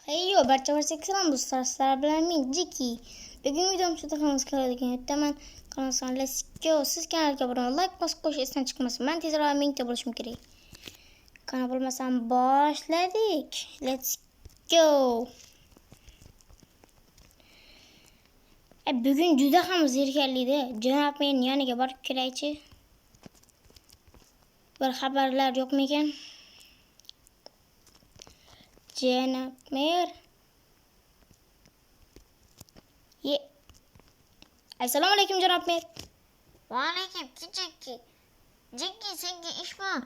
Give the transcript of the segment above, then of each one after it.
Heyo, barcha varsayaksalam bu sizlar bilan men Jiki. Bugun videom juda ham qiziqarli aytaman. Kanalga let's go. Siz kanalga obuna like bosib qo'yish esdan chiqmasin. Men tezroq mingta bo'lishim kerak. Kanal bo'lmasam boshladik. Let's go. Bugun juda ham zerikarli-da. Janob men yoniga borib kelaychi. Bir xabarlar yo'qmikan? Janob mer. Assalomu alaykum janob mer. Va alaykum Jiki. Jiki, senga ish bor.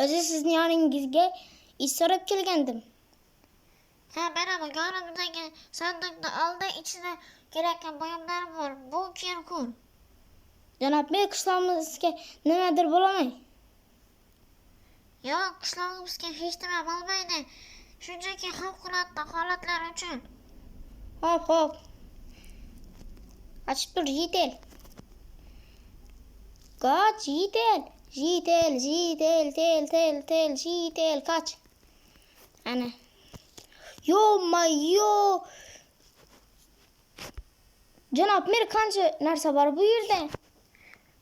O'zi sizning yoningizga ish so'rab kelgandim. Ha, mana bu yonimdagi sandiqni oldi, ichida kerakli buyumlar bor. Bu kirkur. Janob mer, qishlog'imizga nimadir bo'lamay? Yo'q, qishlog'imizga hech nima bo'lmaydi. Shunchaki favqulodda holatlar uchun. Hop. Açıp dur Yiğitel. Kaç Yiğitel. Yiğitel kaç. Ana. Yo. Janob mer, qancha narsa bor bu yerda?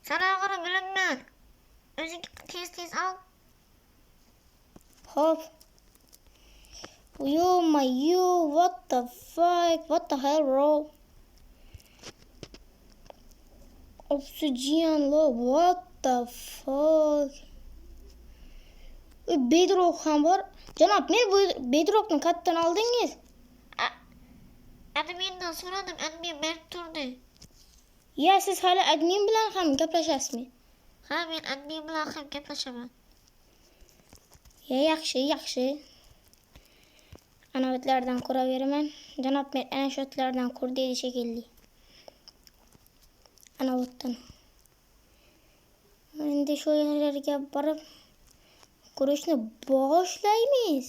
Sanog'ini bilinmaydi. O'zing tez ol. Hop. Yo, what the fuck? What the hell, bro? Obsidian love, what the fuck? Bedrock ham bor. Janob mer, bu bedrockni qayerdan oldingiz? Admindan so'radim, admin berib turdi. Ya, siz hali admin bilan ham gaplashasizmi? Ha, men admin bilan ham gaplashaman. Ya, yaxshi. Ana o'tlardan ko'raveraman. Janob mer, ana shu o'tlardan ko'r deydi shekilli. Ana o'tdan. Endi shu yerlarga borib ko'rishni boshlaymiz.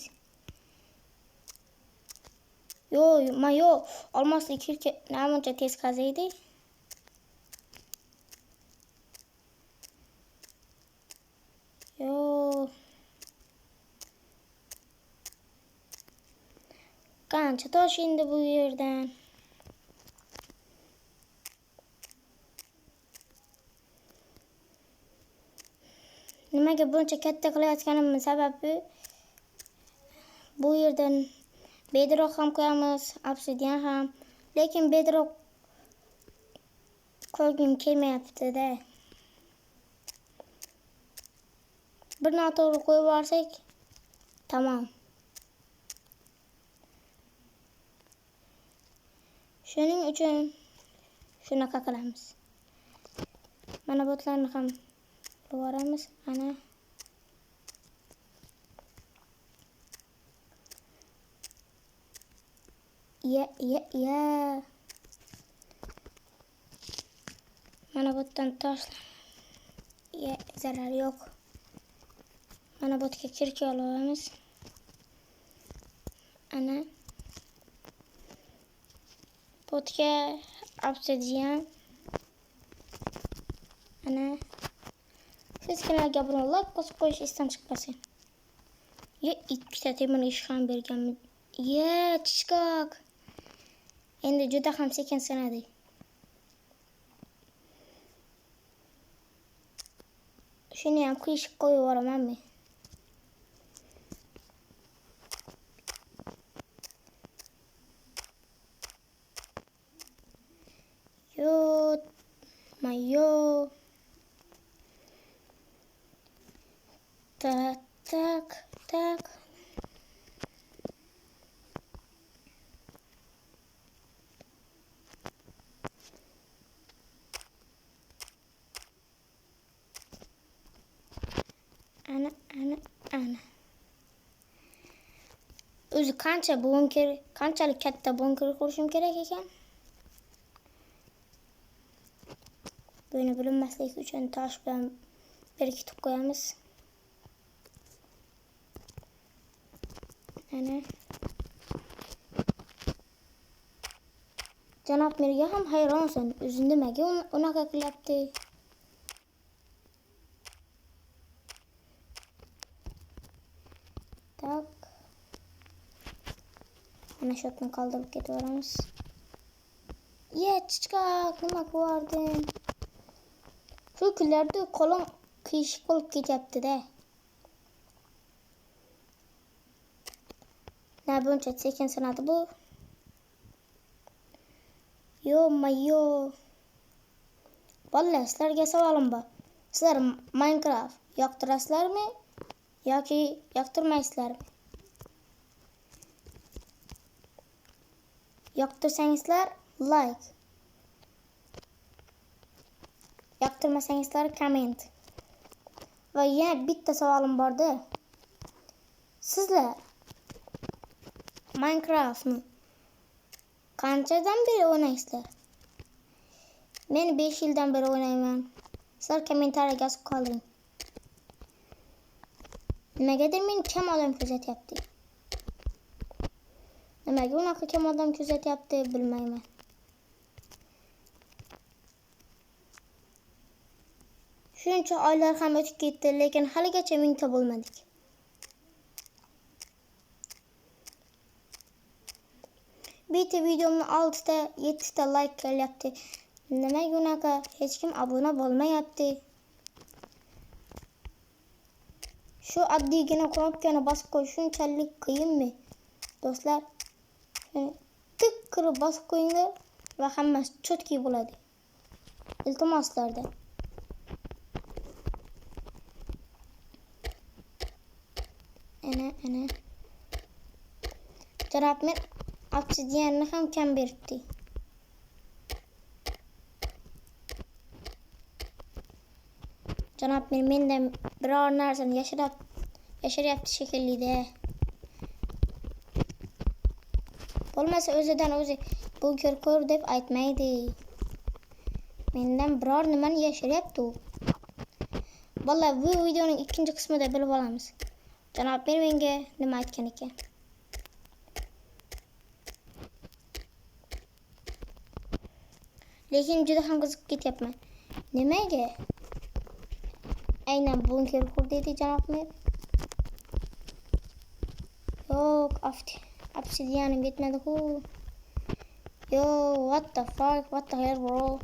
Yo, olmoslik kirka namuncha tez qaziydi. Yo. Qancha tosh endi bu yerdan? Nimaga buncha katta qilayotganimning sababi bu yerdan bedrock ham qo'yamiz, obsidian ham. Lekin bedrock qo'ygim kelmayapti-da. Bir noto'g'ri qo'yib yuborsak, tamom. Shuning uchun shunaqa qilamiz. Mana botlarni ham yuboramiz. Ana. Ya. Mana botdan toshlar. Ya, zarar yo'q. Mana botga kirka olamiz. Ana. Botga obsidian. Ana. Siz kanalga obuna like bosib qo'yish esdan chiqmasin. Ikkita temir ish ham berganmi? Chiqaq. Endi juda ham sekin sanadi. Shuni ham qiyshiq qo'yib yuboramanmi? Yo. Tak. Ana. O'zi qanchalik katta bunker qurishim kerak ekan? Buni bilinmasligi uchun tosh bilan berkitib qo'yamiz. Ana. Janob merga ham hayronsan. O'zi nimaga unaqa qilyapti? Tak. Ana shu yerdan qoldirib ketaveramiz. Chichqaq, nima qildim? Shu kunlarda qo'lim qiyshiq bo'lib ketyapti-da. Na buncha sekin sinadi bu. Yo. Bolalar, sizlarga savolim bor. Sizlar Minecraft yoqtirasizlarmi yoki yoqtirmaysizlarmi? Yoqtirsangizlar like. Yoqtirmasangizlar comment. Va yana bitta savolim bor-da. Sizlar Minecraftni qanchadan beri o'ynaysizlar? Men 5 yildan beri o'ynayman. Sizlar kommentariyaga yozib qoldiring. Nimagadir meni kam odam kuzatyapti. Nimaga unaqa kam odam kuzatyapti bilmayman. Shuncha oylar ham o'tib ketdi, lekin haligacha mingta bo'lmadik. Bitta videomni 6 ta, 7 ta like kelyapti. Nimaga unaqa hech kim obuna bo'lmayapti? Shu oddiygina knopkani bosib qo'yish shunchalik qiyinmi? Do'stlar, tik qilib bosib qo'yinglar va hammasi chotki bo'ladi. Iltimoslarda. Ana. Janob men obsidianni ham kam beribdi. Janob mendan biror narsani yashiryapti shekilli-da. Bo'lmasa o'zidan o'zi bunker ko'r deb aytmaydi. Mendan biror nimani yashiryapti u. Bolalar, bu videoning ikkinchi qismida bilib olamiz. Janob menga nima aytgan ekan? Lekin juda ham qiziqib ketyapman. Nimaga? Aynan bunker kur dedi janob mer. Yo'q, obsidianim yetmadi-ku. Yo, what the fuck? What the hell, bro?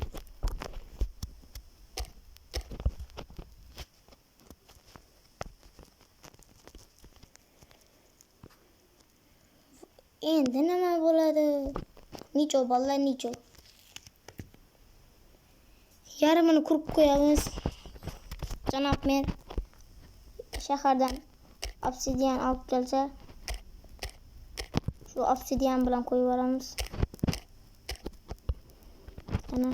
Endi nima bo'ladi? Nicho bolalar, nicho. Yarmini qurib qo'yamiz. Janob men shahardan obsidian olib kelsa, shu obsidian bilan qo'yib yuboramiz. Ana.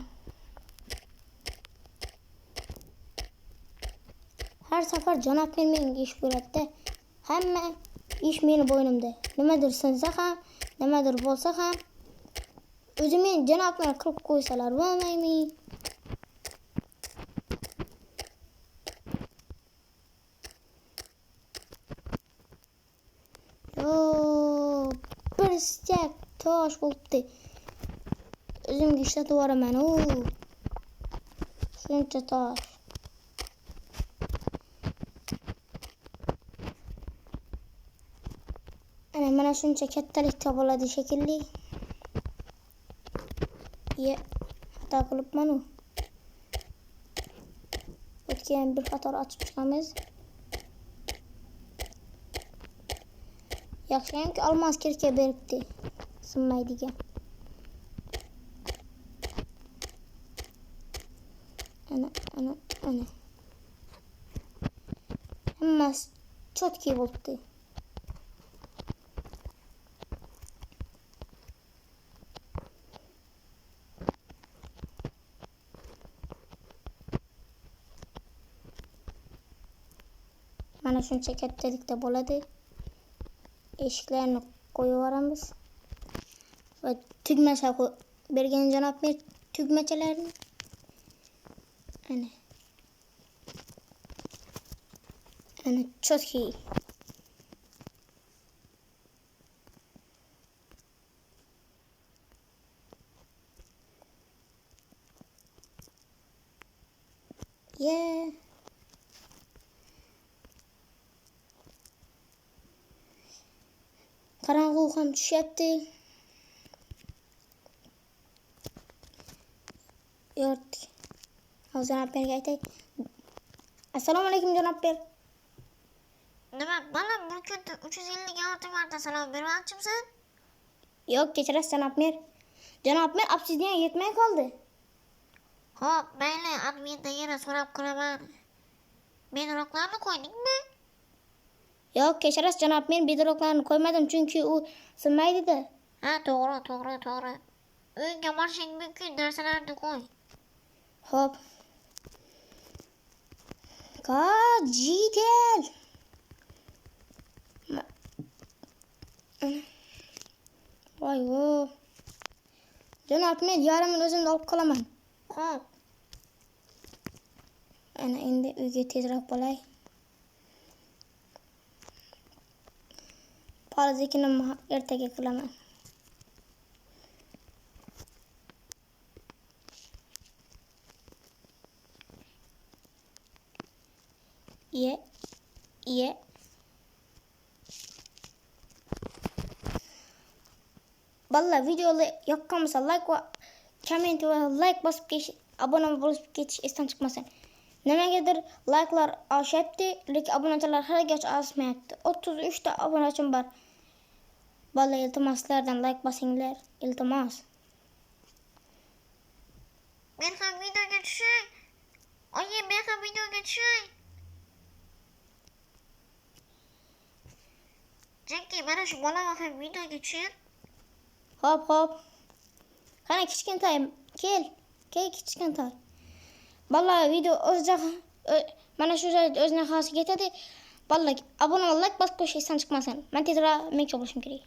Har safar janob menga ish beradi-da. Hamma ish meni bo'ynimda. Nimadir sinsa ham, nimadir bo'lsa ham o'zi men janoblar qilib qo'ysalar bo'lmaymi? Bir istak tosh bo'libdi. O'zimga ishlatib yuboraman. Shuncha tosh. Mana shuncha kattalikda bo'ladi shekilli. Xato qilibman u. O'tgan bir qator ochib chiqamiz. Yaxshiyamki olmos kirka beribdi. Sinmaydigan. Ana. Hammasi chotki bo'libdi. Mana shuncha kattalikda bo'ladi. Eshiklarni qo'yib yuboramiz. Va tugmacha bergan janob mer tugmachalarni. Ana chotki. Qarang'u ham tushyapti. Yo'q. Hozir janob berga aytay. Assalomu alaykum janob ber. Nima bolam bir kunda 356 marta salom bermoqchimisan? Yo'q, kechirasiz janob mer. Janob mer, obsidian yetmay qoldi. Xo'p, mayli, admindan yana so'rab ko'raman. Bedroqlarni qo'ydingmi? Yo'q, kechirasiz janob men bedroqlarni qo'ymadim chunki u sinmaydi-da. Ha, to'g'ri. Uyga borishing mumkin, narsalarni qo'y. Xo'p. Jitel. Voy o. Janob men yarimini o'zimda olib qolaman. Xo'p. Ana endi uyga tezroq bo'lay. Polizikini ertaga qilaman. Ye. Balla videoga yoqqan bo'lsa like va komment va like bosib ketish, obuna bo'lib ketish esdan chiqmasin. Nimagadir like'lar oshyapti, lekin obunachilar haligacha osmayapti. 33 ta obunachim bor. Balla iltimoslardan like bosinglar, iltimos. Men ham videoga tushay. Oyi, men ham videoga tushay. Jackie, mana shu bola ham videoga tushir. Xo'p. Qani kichkintoy, kel kichkintoy. Balla video mana shu joyda o'zini xosiga ketadi. Balla obuna like bosib qo'yish esdan chiqmasin. Men tezroq menga bo'lishim kerak.